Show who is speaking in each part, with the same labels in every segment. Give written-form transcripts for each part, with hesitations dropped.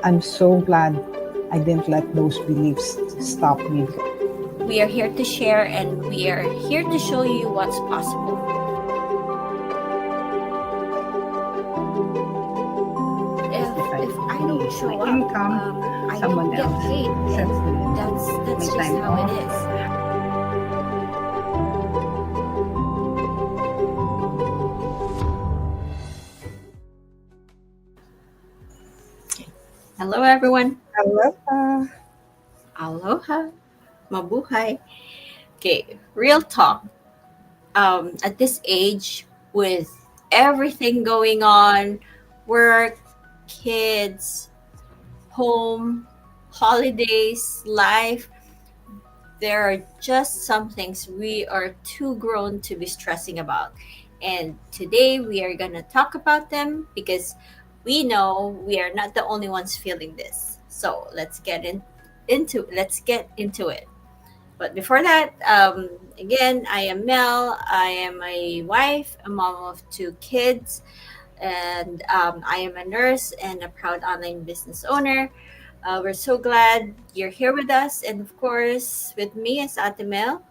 Speaker 1: I'm so glad I didn't let those beliefs stop me.
Speaker 2: We are here to share and we are here to show you what's possible. If
Speaker 1: If I
Speaker 2: if I don't
Speaker 1: leave my
Speaker 2: show up,
Speaker 1: income,
Speaker 2: I don't
Speaker 1: someone
Speaker 2: get
Speaker 1: else
Speaker 2: paid,
Speaker 1: sets
Speaker 2: and
Speaker 1: me
Speaker 2: that's
Speaker 1: my
Speaker 2: just
Speaker 1: time
Speaker 2: how it
Speaker 1: off.
Speaker 2: is. Hello, everyone.
Speaker 1: Aloha.
Speaker 2: Aloha, mabuhay. Okay, real talk. At this age, with everything going on, work, kids, home, holidays, life, there are just some things we are too grown to be stressing about. And today we are going to talk about them because we know we are not the only ones feeling this. So let's get into it. But before that, again, I am Mel. I am a wife, a mom of two kids, and I am a nurse and a proud online business owner. We're so glad you're here with us, and of course, with me is Ate Mel.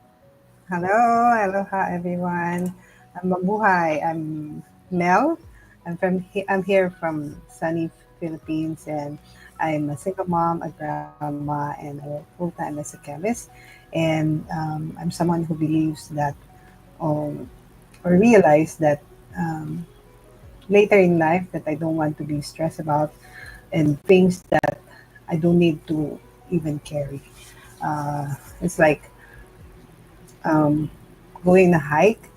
Speaker 1: Hello, aloha everyone. I'm Mabuhay. I'm Mel. I'm here from sunny Philippines, and I'm a single mom, a grandma, and I work full time as a chemist. And I'm someone who believes that, um, or realize that later in life that I don't want to be stressed about and things that I don't need to even carry. It's like um, going a hike,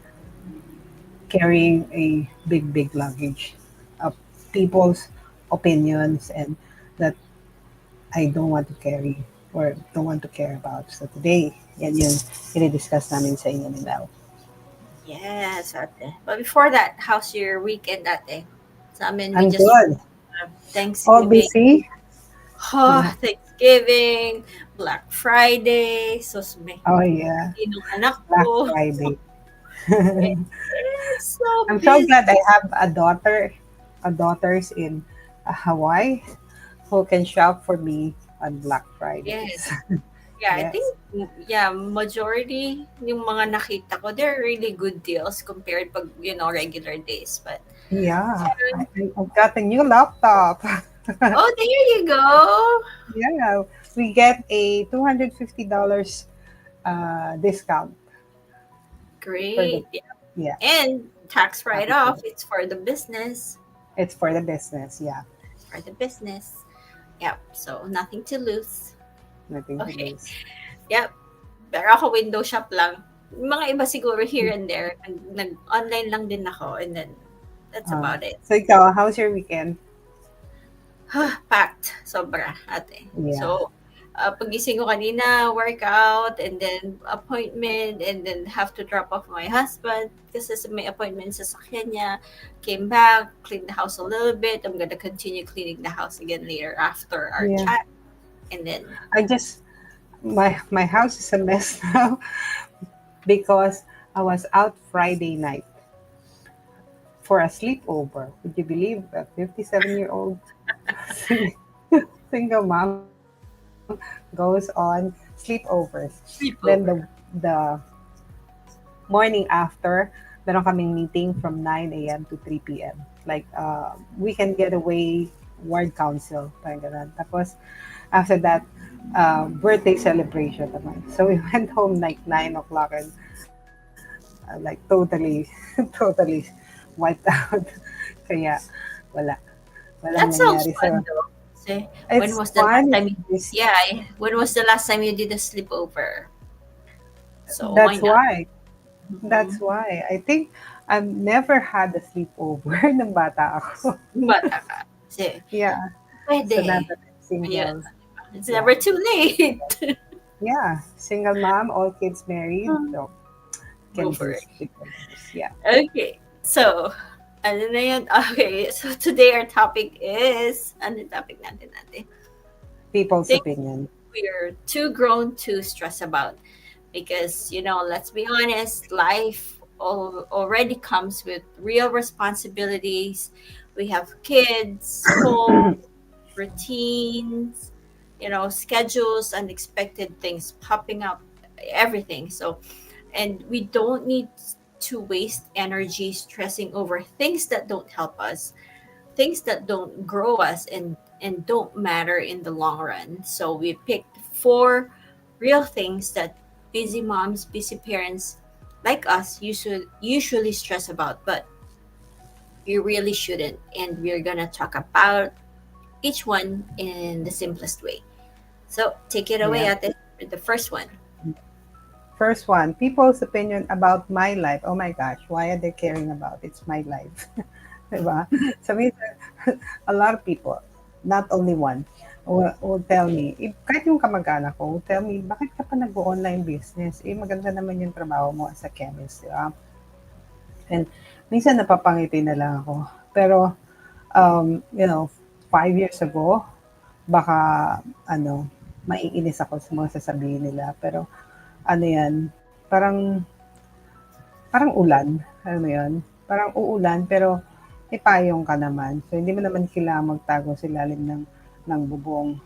Speaker 1: carrying a big luggage of people's opinions and that I don't want to carry or don't want to care about. So today, yan yung i-discuss namin sa inyo ni Mel.
Speaker 2: Yes, Ate. But before that, how's your weekend, Ate? Sa amin, we
Speaker 1: I'm
Speaker 2: just
Speaker 1: good. All
Speaker 2: Thanksgiving.
Speaker 1: busy?
Speaker 2: Oh,
Speaker 1: Yeah.
Speaker 2: Thanksgiving, Black Friday, sus may
Speaker 1: Oh, yeah.
Speaker 2: sinong anak
Speaker 1: Black
Speaker 2: ko.
Speaker 1: Friday.
Speaker 2: It's so
Speaker 1: I'm so glad I
Speaker 2: busy.
Speaker 1: have a daughters in Hawaii who can shop for me on Black Fridays.
Speaker 2: Yes. Yeah, I
Speaker 1: Yes.
Speaker 2: think yeah, majority yung mga nakita ko, they're really good deals compared pag, regular days. But
Speaker 1: Yeah, I've got a new laptop.
Speaker 2: oh, there you go.
Speaker 1: Yeah, we get a $250 discount for the
Speaker 2: Great. Yeah.
Speaker 1: yeah.
Speaker 2: And tax
Speaker 1: Happy
Speaker 2: write-off,
Speaker 1: for
Speaker 2: it's for the business.
Speaker 1: it's for the business. Yeah,
Speaker 2: It's for the business. Yep. So nothing to lose.
Speaker 1: nothing to
Speaker 2: Okay.
Speaker 1: lose.
Speaker 2: Yep. Pero ako window shop lang. Yung mga iba siguro here and there, nag-online lang din ako and then that's about it.
Speaker 1: So ikaw, how's your weekend?
Speaker 2: Packed. Sobra, ate.
Speaker 1: Yeah,
Speaker 2: So, pagising ko kanina, workout, and then appointment, and then have to drop off my husband kasi may appointment sa sakyan niya. Came back, cleaned the house a little bit. I'm gonna continue cleaning the house again later after our
Speaker 1: yeah.
Speaker 2: chat. And then,
Speaker 1: I just my house is a mess now because I was out Friday night for a sleepover. Would you believe a 57-year-old single mom goes on sleepovers? Then
Speaker 2: sleepover.
Speaker 1: the morning after, meron kaming meeting from 9 a.m. to 3 p.m. Like weekend getaway, ward council, parang ganun. Tapos after that, birthday celebration naman. So we went home like 9 o'clock and like totally, totally wiped out. Kaya wala. Walang
Speaker 2: That sounds
Speaker 1: nangyari.
Speaker 2: fun
Speaker 1: So
Speaker 2: though. Kasi when
Speaker 1: it's
Speaker 2: was the last
Speaker 1: fun.
Speaker 2: time
Speaker 1: It's,
Speaker 2: yeah, when was the last time you did a sleepover? So why
Speaker 1: that's
Speaker 2: not?
Speaker 1: why. That's
Speaker 2: Mhm.
Speaker 1: why. I think I've never had a sleepover ng bata ako.
Speaker 2: Bata ka. Kasi,
Speaker 1: Yeah. So now
Speaker 2: pwede.
Speaker 1: that I'm
Speaker 2: Ayun.
Speaker 1: single,
Speaker 2: It's
Speaker 1: yeah.
Speaker 2: never too late.
Speaker 1: Yeah. Single mom, all kids married. So
Speaker 2: Go
Speaker 1: can
Speaker 2: for
Speaker 1: do
Speaker 2: it.
Speaker 1: sleepovers. Yeah.
Speaker 2: Okay. So, ano na yun? Okay. So, today our topic is, ano yung topic natin?
Speaker 1: People's
Speaker 2: Things
Speaker 1: opinion.
Speaker 2: we're too grown to stress about. Because, let's be honest, life already comes with real responsibilities. We have kids, home, routines, schedules, unexpected things popping up, everything. So, and we don't need to waste energy stressing over things that don't help us, things that don't grow us, and don't matter in the long run. So we picked four real things that busy moms, busy parents like us usually stress about, but you really shouldn't. And we're gonna talk about each one in the simplest way. So take it away,
Speaker 1: Yeah.
Speaker 2: Ate, with the first one.
Speaker 1: First one, people's opinion about my life. Oh my gosh, why are they caring about? It's my life. Diba? So minsan, a lot of people, not only one, will tell me, kahit yung kamag-anak ko, will tell me, bakit ka pa nag-online business? Eh, maganda naman yung trabaho mo as a chemist, di ba? And minsan napapangiti na lang ako. Pero, you know, 5 years ago, baka, ano, maiinis ako sa mga sasabihin nila. Pero, ano yan, parang ulan, alam mo yun? Parang uulan, pero may payong ka naman. So, hindi mo naman kailangan magtago sa ilalim ng bubong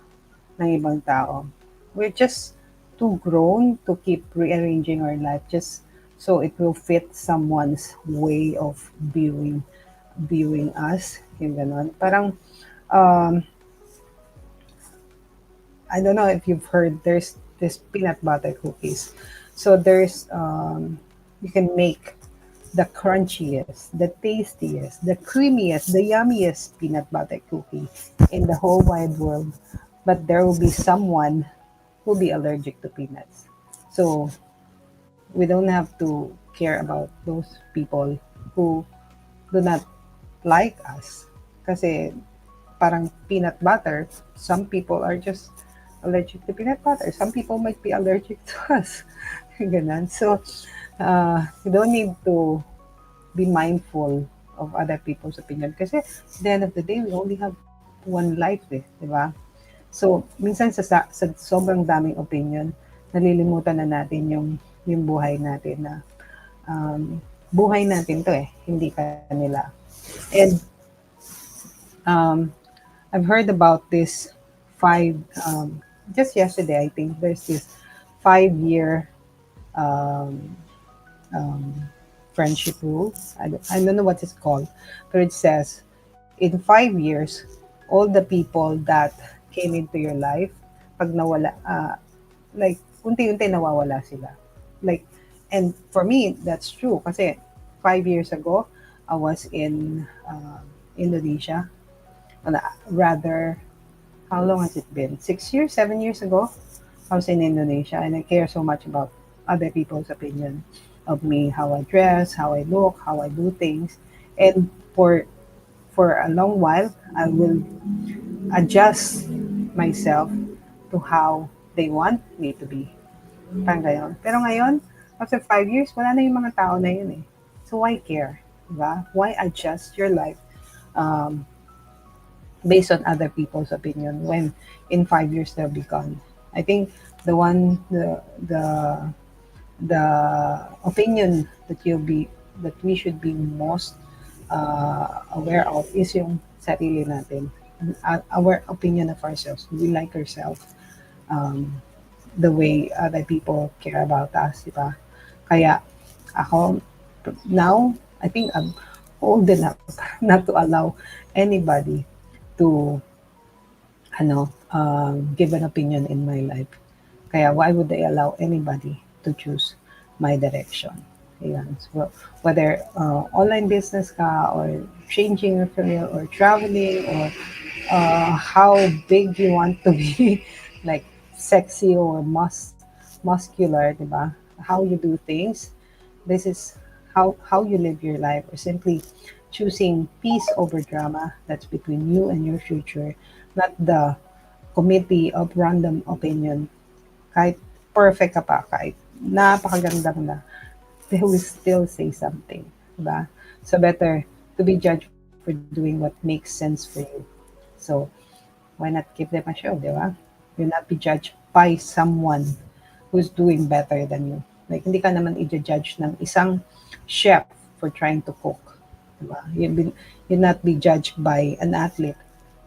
Speaker 1: ng ibang tao. We're just too grown to keep rearranging our life just so it will fit someone's way of viewing us. Yung ganon. Parang, um, I don't know if you've heard, there's this peanut butter cookies. So you can make the crunchiest, the tastiest, the creamiest, the yummiest peanut butter cookie in the whole wide world. But there will be someone who'll be allergic to peanuts. So we don't have to care about those people who do not like us. Kasi parang peanut butter, some people are just allergic to peanut butter. Some people might be allergic to us. Ganun. So, you don't need to be mindful of other people's opinion. Kasi at the end of the day, we only have one life eh, di ba? So, minsan sa sobrang daming opinion, nalilimutan na natin yung buhay natin na buhay natin to eh, hindi kanila. And um, I've heard about this five, just yesterday, I think there's this 5 year um, um, friendship rule. I don't know what it's called, but it says in 5 years, all the people that came into your life, pag nawala, like, unti-unti nawawala sila. Like, and for me, that's true. Kasi 5 years ago, I was in Indonesia. Rather, how long has it been? 6 years, 7 years ago, I was in Indonesia, and I care so much about other people's opinion of me, how I dress, how I look, how I do things. And for a long while, I will adjust myself to how they want me to be. Parang gayon. Pero ngayon, after 5 years, wala na yung mga tao na yun eh. So why care? Diba? Why adjust your life um, based on other people's opinion when in 5 years they'll be gone? I think the one the opinion that we should be most aware of is yung sarili natin. Our opinion of ourselves. Do we like ourselves um, the way other people care about us, di ba? Kaya ako, now, I think I'm old enough not to allow anybody to give an opinion in my life. Kaya why would I allow anybody to choose my direction? Ayan. So, whether online business ka or changing your career or traveling or how big you want to be, like sexy or muscular, di ba? How you do things. This is how you live your life, or simply choosing peace over drama. That's between you and your future, not the committee of random opinion. Kahit perfect ka pa, kahit napakaganda na, they will still say something. Diba? So better to be judged for doing what makes sense for you. So why not give them a show, di ba? You'll not be judged by someone who's doing better than you. Like, hindi ka naman i-judge ng isang chef for trying to cook. Diba? You'll not be judged by an athlete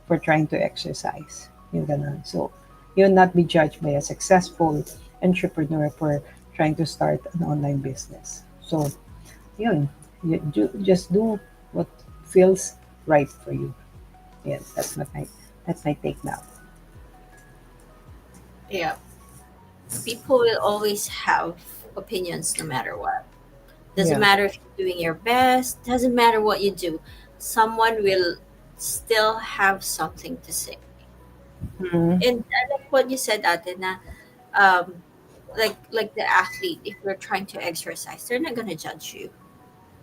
Speaker 1: for trying to exercise. Yung ganun. So, you'll not be judged by a successful entrepreneur for trying to start an online business. So, yun. Just do what feels right for you. Yeah, that's my take now.
Speaker 2: Yeah, people will always have opinions no matter what. Doesn't
Speaker 1: Yeah.
Speaker 2: matter if you're doing your best, doesn't matter what you do. Someone will still have something to say.
Speaker 1: Mm-hmm.
Speaker 2: And I like what you said, Ate, na like the athlete, if you're trying to exercise, they're not gonna judge you.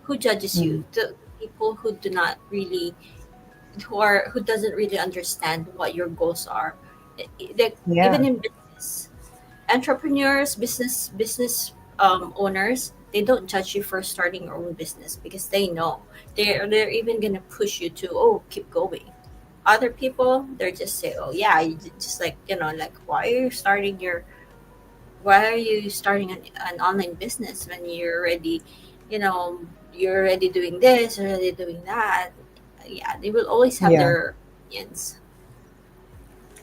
Speaker 2: Who judges
Speaker 1: Mm-hmm.
Speaker 2: you? The people who do not really, who doesn't really understand what your goals are. Like
Speaker 1: Yeah.
Speaker 2: even in business, entrepreneurs, business owners, they don't judge you for starting your own business because they know they're even gonna push you to, oh, keep going. Other people, they're just say, oh yeah, just like, like, why are you starting an online business when you're already, you're already doing this, already doing that. Yeah, they will always have
Speaker 1: Yeah.
Speaker 2: their opinions.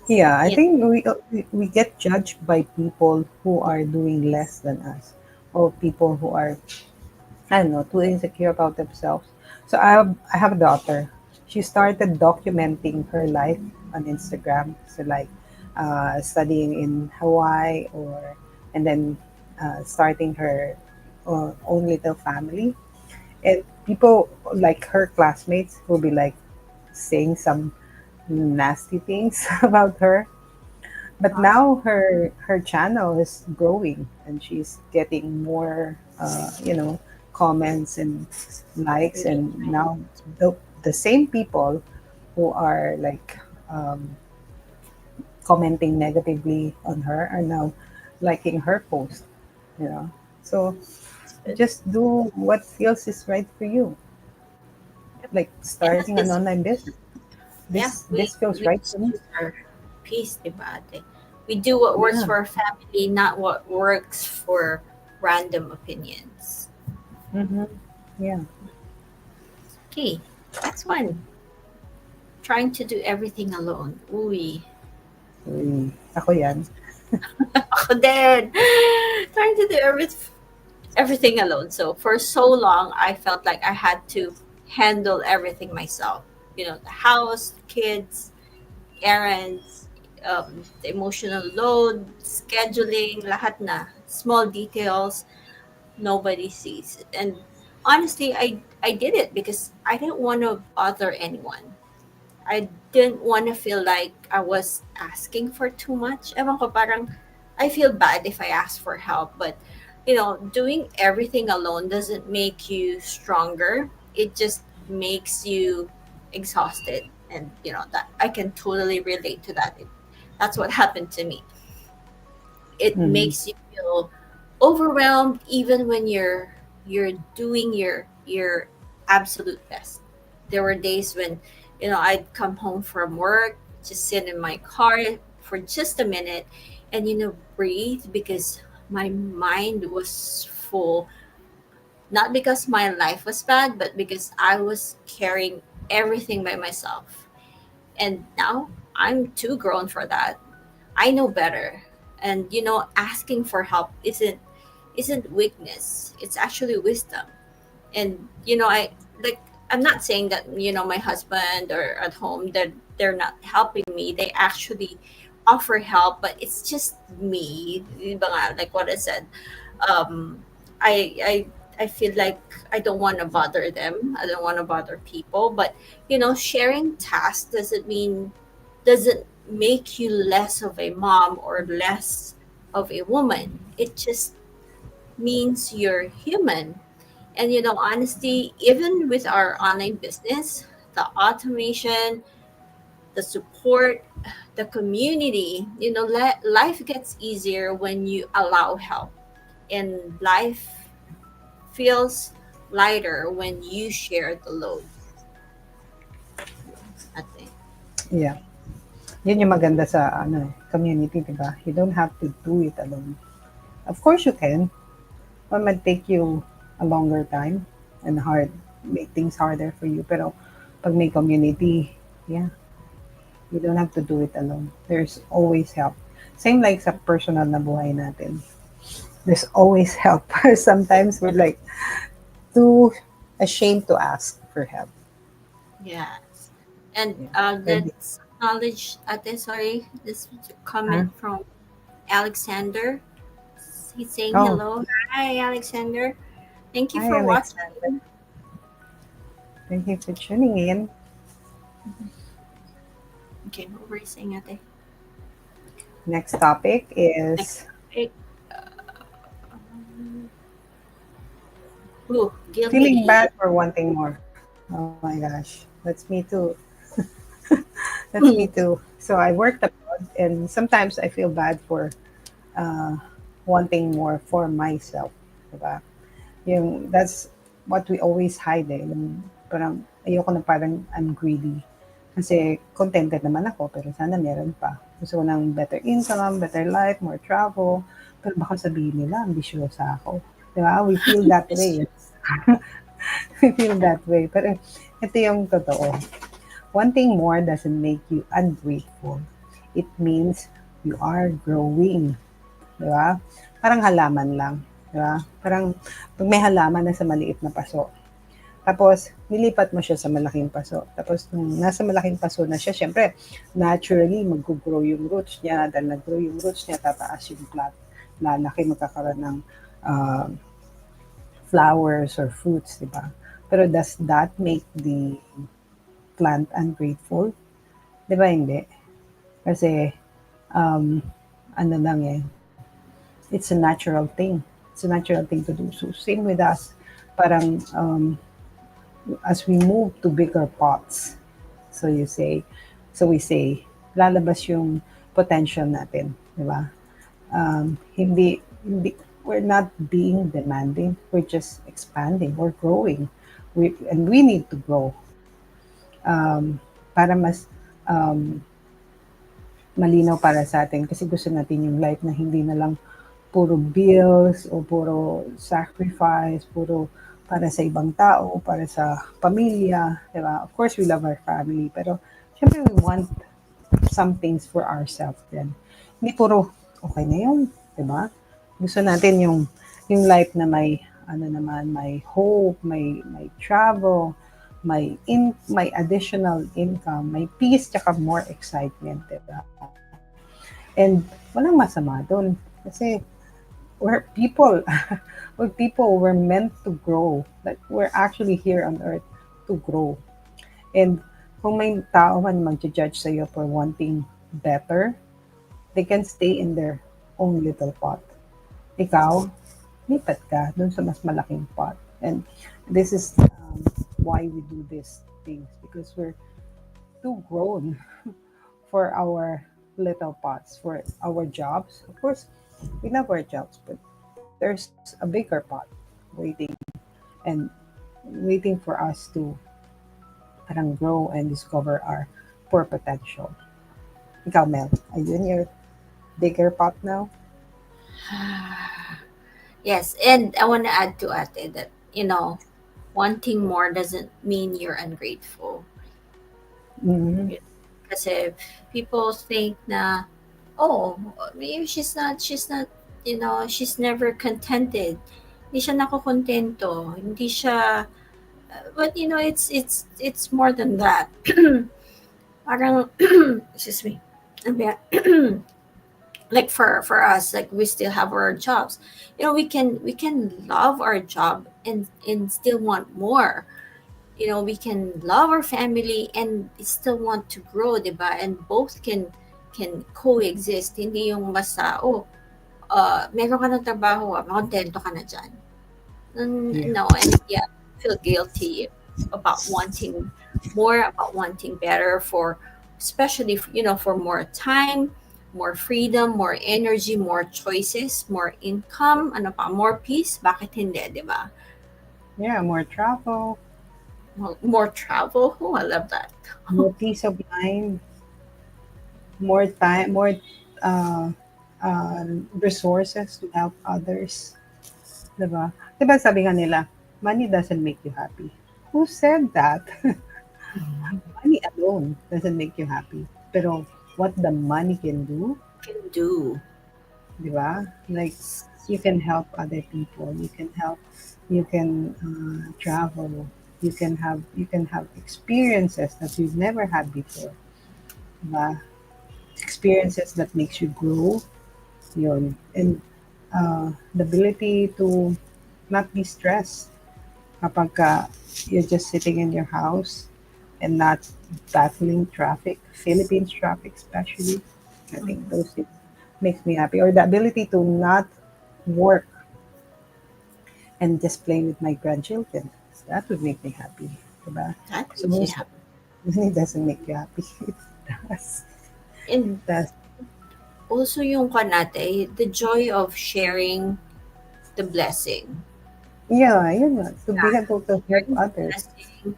Speaker 1: Yeah, I
Speaker 2: Yeah.
Speaker 1: think we get judged by people who are doing less than us, or people who are, I don't know, too insecure about themselves. So I have a daughter. She started documenting her life on Instagram. So like studying in Hawaii, or and then starting her own little family. And people like her classmates will be like saying some nasty things about her, but
Speaker 2: Uh-huh.
Speaker 1: now her channel is growing and she's getting more comments and likes, and
Speaker 2: Engagement.
Speaker 1: now the same people who are like commenting negatively on her are now liking her post, you know. So
Speaker 2: It's good.
Speaker 1: just do what feels is right for you,
Speaker 2: Yep.
Speaker 1: like
Speaker 2: And
Speaker 1: starting an
Speaker 2: this,
Speaker 1: online business.
Speaker 2: yeah,
Speaker 1: This feels
Speaker 2: we
Speaker 1: right
Speaker 2: just
Speaker 1: to me.
Speaker 2: choose our peace, diba, ate? We do what works
Speaker 1: Yeah.
Speaker 2: for our family, not what works for random opinions.
Speaker 1: Mm-hmm. Yeah.
Speaker 2: Okay, next one. Trying to do everything alone. Uy.
Speaker 1: Ako yan.
Speaker 2: Ako din. Trying to do everything alone. So for so long, I felt like I had to handle everything myself. The house, kids, errands, the emotional load, scheduling, lahat na. Small details nobody sees. And honestly, I did it because I didn't want to bother anyone. I didn't want to feel like I was asking for too much. Ewan ko, parang I feel bad if I ask for help, but doing everything alone doesn't make you stronger. It just makes you exhausted. And that I can totally relate to that. That's what happened to me. It
Speaker 1: Mhm.
Speaker 2: makes you feel overwhelmed even when you're doing your absolute best. There were days when I'd come home from work, just sit in my car for just a minute, and breathe because my mind was full, not because my life was bad, but because I was carrying everything by myself. And now I'm too grown for that. I know better. And asking for help isn't weakness. It's actually wisdom. And I'm not saying that my husband or at home that they're not helping me. They actually offer help, but it's just me. Di ba nga, like what I said. Um I feel like I don't want to bother them. I don't want to bother people, but sharing tasks doesn't make you less of a mom or less of a woman. It just means you're human. And honestly, even with our online business, the automation, the support, the community, life gets easier when you allow help. And life feels lighter when you share the load, I think.
Speaker 1: Yeah. Yun yung maganda sa community, di ba? You don't have to do it alone. Of course you can. It might take you a longer time and make things harder for you. Pero pag may community, yeah. You don't have to do it alone. There's always help. Same like sa personal na buhay natin. There's always help. Sometimes we're like too ashamed to ask for help.
Speaker 2: Yes. And
Speaker 1: Yeah. Maybe.
Speaker 2: let's acknowledge Ate, sorry, this
Speaker 1: Huh?
Speaker 2: comment from Alexander. He's saying
Speaker 1: Oh,
Speaker 2: hello. Hi, Alexander. Thank you
Speaker 1: hi,
Speaker 2: for
Speaker 1: Alexander.
Speaker 2: watching.
Speaker 1: Thank you for tuning in.
Speaker 2: Okay, what were you saying, Ate?
Speaker 1: Next topic
Speaker 2: Next
Speaker 1: is
Speaker 2: topic. Um, ooh, guilty
Speaker 1: feeling bad
Speaker 2: eating.
Speaker 1: for wanting more. Oh my gosh, that's me too. That's me too. So I worked abroad, and sometimes I feel bad for uh, wanting more for myself. Diba? That's what we always hide eh. Yung parang ayoko na parang I'm greedy. Kasi contented naman ako, pero sana meron pa. Gusto ko ng better income, better life, more travel. Pero baka sabihin nila, ambisyosa ako. Diba? We feel that way. We feel that way. Pero ito yung totoo. Wanting more doesn't make you ungrateful. It means you are growing. Di ba? Parang halaman lang. Di ba? Parang pag may halaman na sa maliit na paso, tapos nilipat mo siya sa malaking paso. Tapos nung nasa malaking paso na siya, syempre, naturally, mag-grow yung roots niya. Dahil nag-grow yung roots niya, tataas yung plant. Lalaki, magkakaroon ng uh, flowers or fruits, di ba? Pero does that make the plant ungrateful? Di ba hindi? Kasi, um, ano lang eh, it's a natural thing. It's a natural thing to do. So same with us. Parang as we move to bigger pots, so you say, so we say, lalabas yung potential natin, di ba? Hindi, we're not being demanding. We're just expanding. We're growing. And we need to grow para mas malinaw para sa atin kasi gusto natin yung life na hindi na lang puro bills o puro sacrifice, puro para sa ibang tao, para sa pamilya, di ba? Of course, we love our family, pero syempre we want some things for ourselves din. Hindi puro, okay na yun, di ba? Gusto natin yung life na may, ano naman, may hope, may travel, may additional income, may peace, tsaka more excitement, di ba? And walang masama doon. Kasi we're people. We're people. We're meant to grow. Like we're actually here on earth to grow. And kung may tao man mag-judge sa'yo for wanting better, they can stay in their own little pot. Ikaw, lipat ka dun sa mas malaking pot. And this is why we do these things because we're too grown for our little pots, for our jobs. Of course, we love our jobs, but there's a bigger pot waiting and waiting for us to parang grow and discover our poor potential. Ikaw, Mel, are you in your bigger pot now?
Speaker 2: Yes, and I want to add to Ate that, wanting more doesn't mean you're ungrateful.
Speaker 1: Mm-hmm.
Speaker 2: Kasi people think na, oh, maybe she's not, she's never contented. Hindi siya nakokontento. Hindi siya, but it's more than that. Parang, excuse me. Ano ba yan? Like for us, like we still have our jobs. We can love our job and still want more. We can love our family and still want to grow, 'di ba? And both can coexist. Hindi yung basta, meron ka ng trabaho, makontento ka na dyan.
Speaker 1: Yeah.
Speaker 2: No, and yeah, feel guilty about wanting more, about wanting better for, especially for more time, more freedom, more energy, more choices, more income, ano pa, more peace. Bakit hindi, 'di ba?
Speaker 1: Yeah, more travel,
Speaker 2: More travel. Oh, I love that.
Speaker 1: more peace of mind, more time, more uh, resources to help others. Diba? Diba sabi nga nila, money doesn't make you happy. Who said that? Money alone doesn't make you happy. Pero what the money can do,
Speaker 2: Can do.
Speaker 1: di ba? Like,
Speaker 2: Yes.
Speaker 1: you can help other people. You can travel. You can have experiences that you've never had before. Di ba? Experiences that makes you grow. Yun. And the ability to not be stressed kapag you're just sitting in your house and not battling traffic, Philippines traffic especially. I think
Speaker 2: Mhm.
Speaker 1: those things makes me happy. Or the ability to not work and just playing with my grandchildren. That would make me happy. Diba?
Speaker 2: That
Speaker 1: So
Speaker 2: makes you
Speaker 1: most
Speaker 2: happy.
Speaker 1: it doesn't make you happy. It does.
Speaker 2: And
Speaker 1: Does.
Speaker 2: also yung kanate, the joy of sharing the blessing.
Speaker 1: Yeah, to be
Speaker 2: Yeah,
Speaker 1: able to help
Speaker 2: sharing the
Speaker 1: others.
Speaker 2: blessing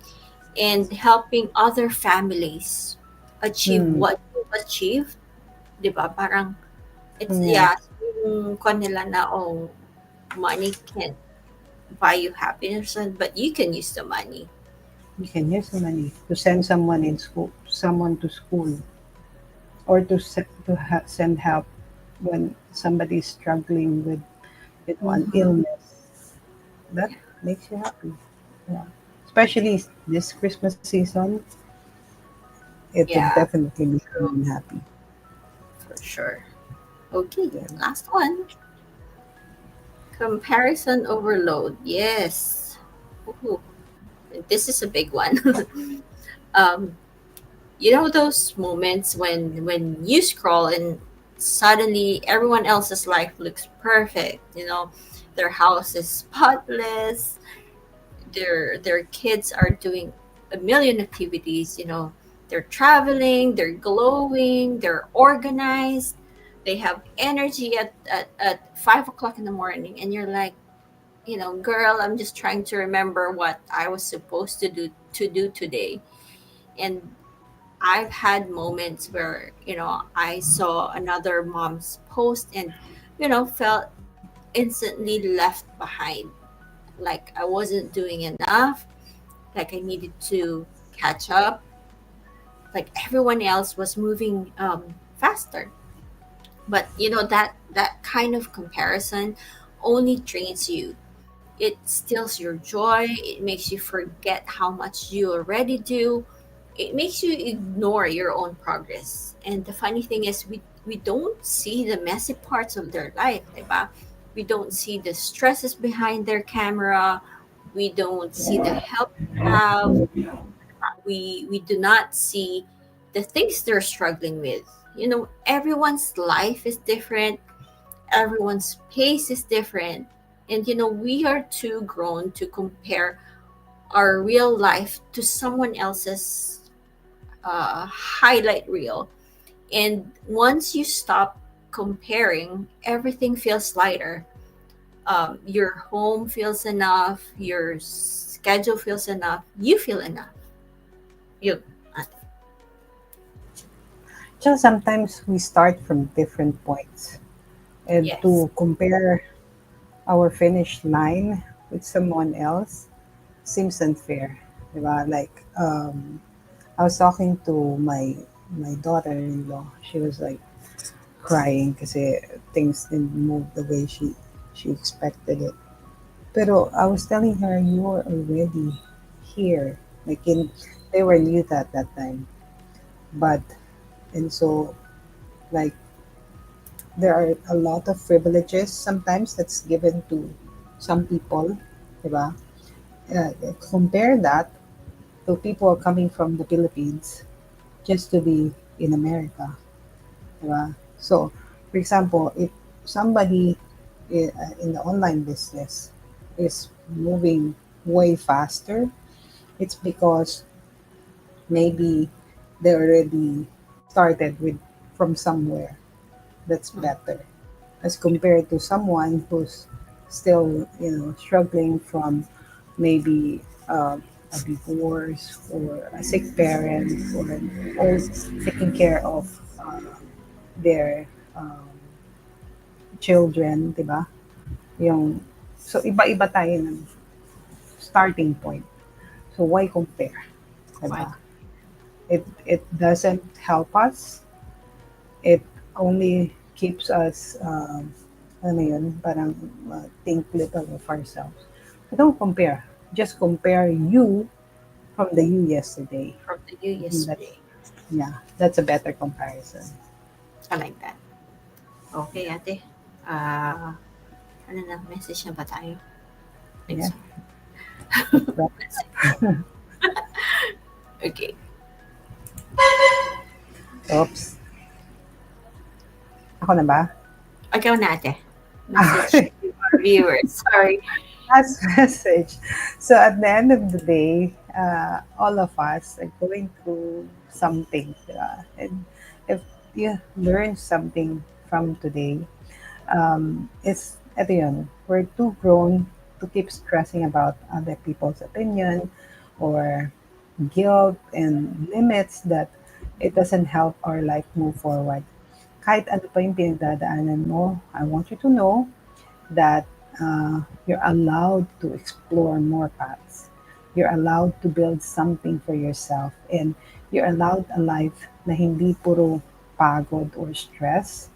Speaker 2: and helping other families achieve
Speaker 1: Hmm.
Speaker 2: what you've achieved, 'di ba? Parang it's
Speaker 1: Yeah,
Speaker 2: yeah, yung kanila na oh, money can't buy you happiness, but you can use the money.
Speaker 1: you can use the money to send someone in school, someone to school, or send help when somebody's struggling with an
Speaker 2: Mm-hmm.
Speaker 1: illness. That makes you happy. Yeah. Especially this Christmas season, it would
Speaker 2: Yeah,
Speaker 1: definitely make
Speaker 2: true,
Speaker 1: me happy.
Speaker 2: for sure. Okay,
Speaker 1: Yeah.
Speaker 2: last one. Comparison overload. Yes. Ooh, this is a big one. um, you know those moments when you scroll and suddenly everyone else's life looks perfect. You know, their house is spotless. Their kids are doing a million activities. You know, they're traveling. They're glowing. They're organized. They have energy at 5 o'clock in the morning, and you're like, you know, girl, I'm just trying to remember what I was supposed to do today. And I've had moments where, you know, I saw another mom's post and, you know, felt instantly left behind. Like I wasn't doing enough, like I needed to catch up, like everyone else was moving faster. But you know that kind of comparison only drains you. It steals your joy. It makes you forget how much you already do. It makes you ignore your own progress. And the funny thing is, we don't see the messy parts of their life, diba? We don't see the stresses behind their camera. We don't see the help they have. We do not see the things they're struggling with. You know, everyone's life is different, everyone's pace is different, and you know we are too grown to compare our real life to someone else's highlight reel. And once you stop comparing, everything feels lighter. Your home feels enough, your schedule feels enough, you feel enough. You
Speaker 1: Just sometimes we start from different points, and
Speaker 2: yes.
Speaker 1: to compare our finish line with someone else seems unfair. Diba? Like, I was talking to my daughter-in-law. She was like crying because things didn't move the way she expected it. Pero I was telling her, you're already here. Like they were new at that time. But, and so, like, there are a lot of privileges sometimes that's given to some people, diba? Compare that to people coming from the Philippines just to be in America, diba? So, for example, if somebody in the online business is moving way faster, it's because maybe they already started with from somewhere that's
Speaker 2: Mm.
Speaker 1: better as compared to someone who's still struggling from maybe a divorce or a sick parent or taking care of their children, di ba? Yung, so iba-iba tayo ng starting point. So why compare, di
Speaker 2: Why?
Speaker 1: ba? It doesn't help us. It only keeps us, ano yun, parang think little of ourselves. So don't compare. Just compare you from the you yesterday.
Speaker 2: from the you
Speaker 1: I think that's,
Speaker 2: yesterday.
Speaker 1: yeah, that's a better comparison.
Speaker 2: I like that. Okay,
Speaker 1: Yeah.
Speaker 2: ate. Ano na, message na ba tayo? I think
Speaker 1: Yeah.
Speaker 2: so.
Speaker 1: Let's wrap
Speaker 2: Let's see.
Speaker 1: it.
Speaker 2: Okay.
Speaker 1: Oops. Ako na ba?
Speaker 2: Ikaw na, ate. Message to our viewers. Sorry.
Speaker 1: Last message. So at the end of the day, all of us are going through something. And if you learn something from today, ito yun, we're too grown to keep stressing about other people's opinion or guilt and limits that it doesn't help our life move forward. Kahit ano pa yung pinagdadaanan mo, I want you to know that you're allowed to explore more paths. You're allowed to build something for yourself. And you're allowed a life na hindi puro pagod or stress.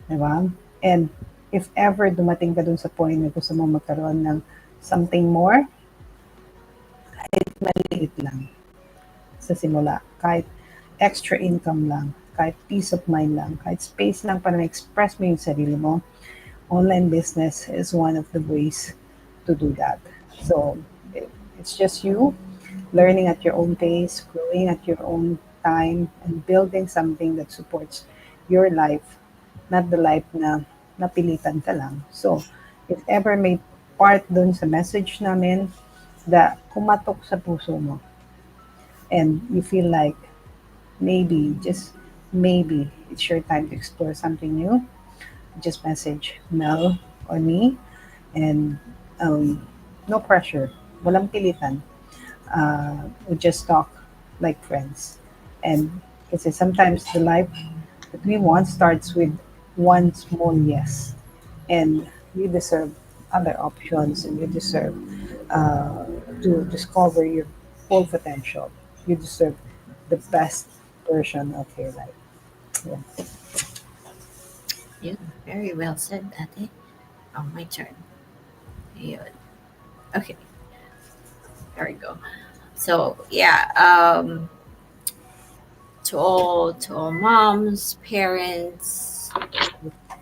Speaker 1: Di ba? And if ever dumating ka dun sa point na gusto mo magkaroon ng something more, maliit lang sa simula. Kahit extra income lang, kahit peace of mind lang, kahit space lang para ma-express mo yung sarili mo, online business is one of the ways to do that. So it's just you learning at your own pace, growing at your own time, and building something that supports your life, not the life na napilitan ka lang. So if ever may part dun sa message namin that kumatok sa puso mo and you feel like maybe, just maybe, it's your time to explore something new, just message Mel or me, and no pressure, walang pilitan. We just talk like friends. And kasi sometimes the life that we want starts with one small yes. And you deserve other options, and you deserve uh, to discover your full potential. You deserve the best version of your life. Yeah.
Speaker 2: Yeah, very well said, ate. Oh, my turn. Ayun. Okay, there we go. So, yeah, to all moms, parents,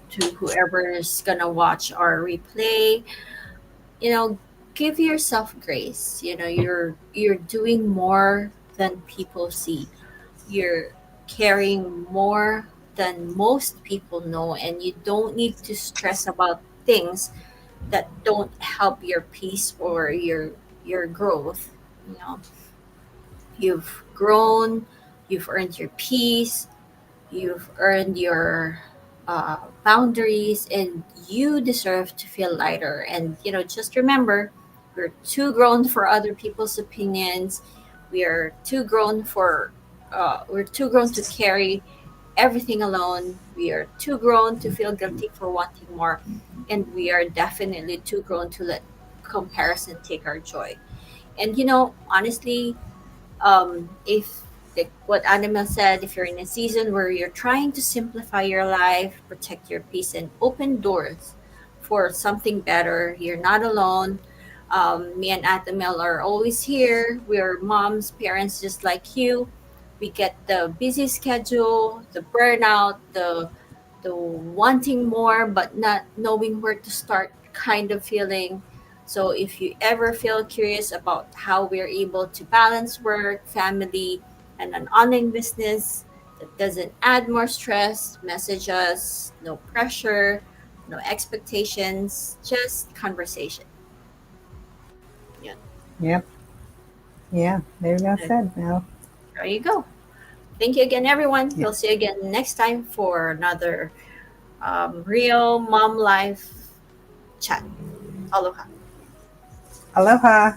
Speaker 2: to whoever's gonna watch our replay, you know, give yourself grace. You're doing more than people see. You're carrying more than most people know, and you don't need to stress about things that don't help your peace or your growth. You know, you've grown, you've earned your peace, you've earned your boundaries, and you deserve to feel lighter. And just remember, we're too grown for other people's opinions. We're too grown to carry everything alone. We are too grown to feel guilty for wanting more, and we are definitely too grown to let comparison take our joy. And honestly, if like what Anima said, if you're in a season where you're trying to simplify your life, protect your peace, and open doors for something better, you're not alone. Me and Atamel are always here. We're moms, parents just like you. We get the busy schedule, the burnout, the wanting more but not knowing where to start kind of feeling. So if you ever feel curious about how we're able to balance work, family, and an online business that doesn't add more stress, message us. No pressure, no expectations, just conversation. Yeah.
Speaker 1: Yep. Yeah. Very well
Speaker 2: Okay,
Speaker 1: said, Mel.
Speaker 2: there you go. Thank you again, everyone.
Speaker 1: Yeah.
Speaker 2: We'll see you again next time for another real mom life chat. Aloha.
Speaker 1: Aloha.